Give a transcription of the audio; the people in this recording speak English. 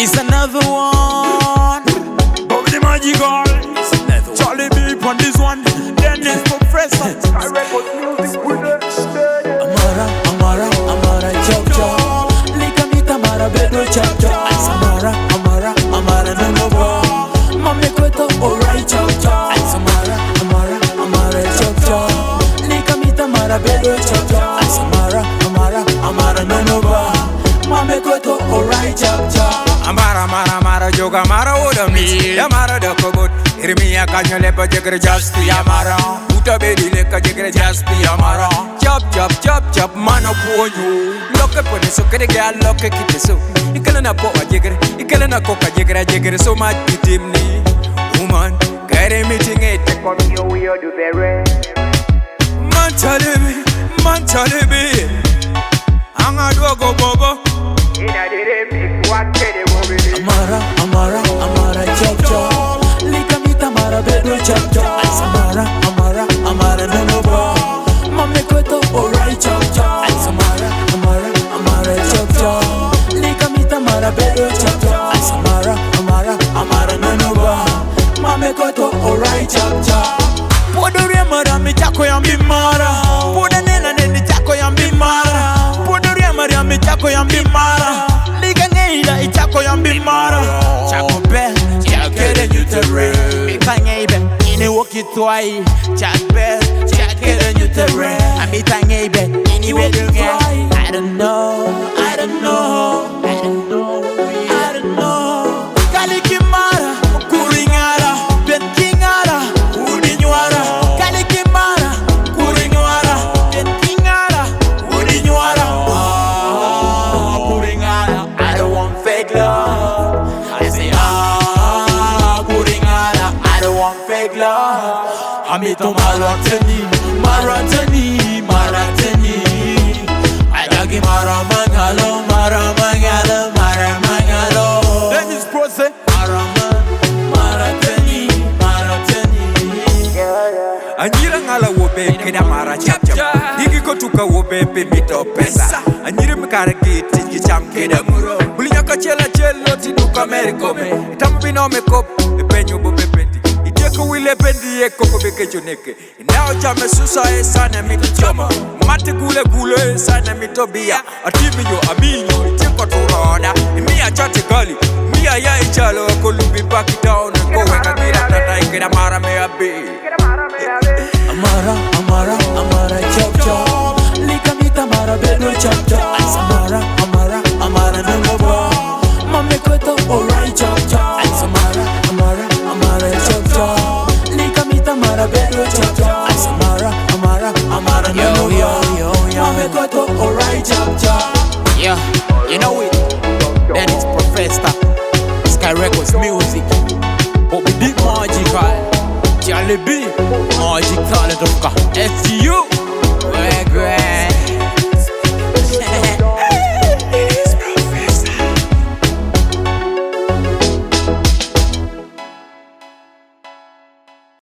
It's another one. Bobi the magical. Charlie B on this one. Dennis Professor. I record music with it. Amara, Amara, Amara, chop chop. Lika mita Amara, bedo chop chop. Ice Amara, Amara, Amara, no no more. Mami kweto, alright chop chop. Ice Amara, Amara, Amara, chop chop. Lika mita Amara, bedo chop chop. Ice Amara, Amara, Amara, no no more. Mami kweto, alright chop chop. Amara, Amara, Amara, joga Amara, oda mi. Amara da kobot. Irmiya kanyo lepa jegre just be Amara. Uta bedi leka jegre just be Amara. Chop chop chop chop mana kuonyo. Loke pone so kede gya loke kite so. Ikala na po jegre, ikala na koka jegre so much bitimni. Woman, kare meeting it. Come here we are do very. Man chalebi. Anga dogo bobo. Ina dire big what kede bobi. Amara, Amara, Amara, chop chop. Lika mita Amara, bedo chop chop. Ice Amara, Amara, Amara, no no more. Mami kweto, alright chop chop. Ice Amara, Amara, Amara, chop chop. Lika mita Amara, bedo chop chop. Ice Amara, Amara, Amara, no no more. Mami kweto, alright chop chop. Podori Amara, mi chako ya mbimara. Poda nena nene chako ya mbimara. Podori Amara, mi chako ya mbimara. Lika ngeida ichako ya mbimara. Chako be, chakere nyutere. Mika ngeibe, ini wokitwai. Chakbe, chakere nyutere. Amita ngeibe, ini wedunge. I don't know, I don't know, I don't know, I don't know. Kalikimara, kuringara, benkingara, udinywara. Kalikimara, kuringara, benkingara, udinywara. Kuringara, I don't want fake love. I say kuringara, I don't want fake love. Amito maratani, maratani, maratani. Adagi maramangalo, maramangalo, maramangalo. Dennis Professor. Maratani, maratani. Anyira ngala wobe keda mara chap chap. Digi ko tuka wobe pe mito pesa. Anyira mikara giti gicham keda muro. Bulinya ka chela chelo ti duka merikobe. Itambi no makeup ipenyo bobe pendi. Iteko wile pendi eko ko beke choneke. Inao chame susa sana mito choma. Mate gule sana mito bia. Atimi yo aminyo iteko turoda. Mia chate gali. Mia ya ichalo ko lumbi back down ko wenga gira tata ikeda mara me abi. Amara, Amara, Amara, chop chop. Lika mita Amara, bedo chop chop. Ice Amara, Amara, Amara, no no more. Mami kweto, alright chop chop. Ice Amara, Amara, Amara, chop chop. Lika mita Amara, bedo chop chop. Ice Amara, Amara, Amara, no no more. Mami kweto, alright chop chop. Yeah, you know it. Then it's Professor. Sky Records music. Bobi the magical. Charlie B, magic talent of God. STU, we're great.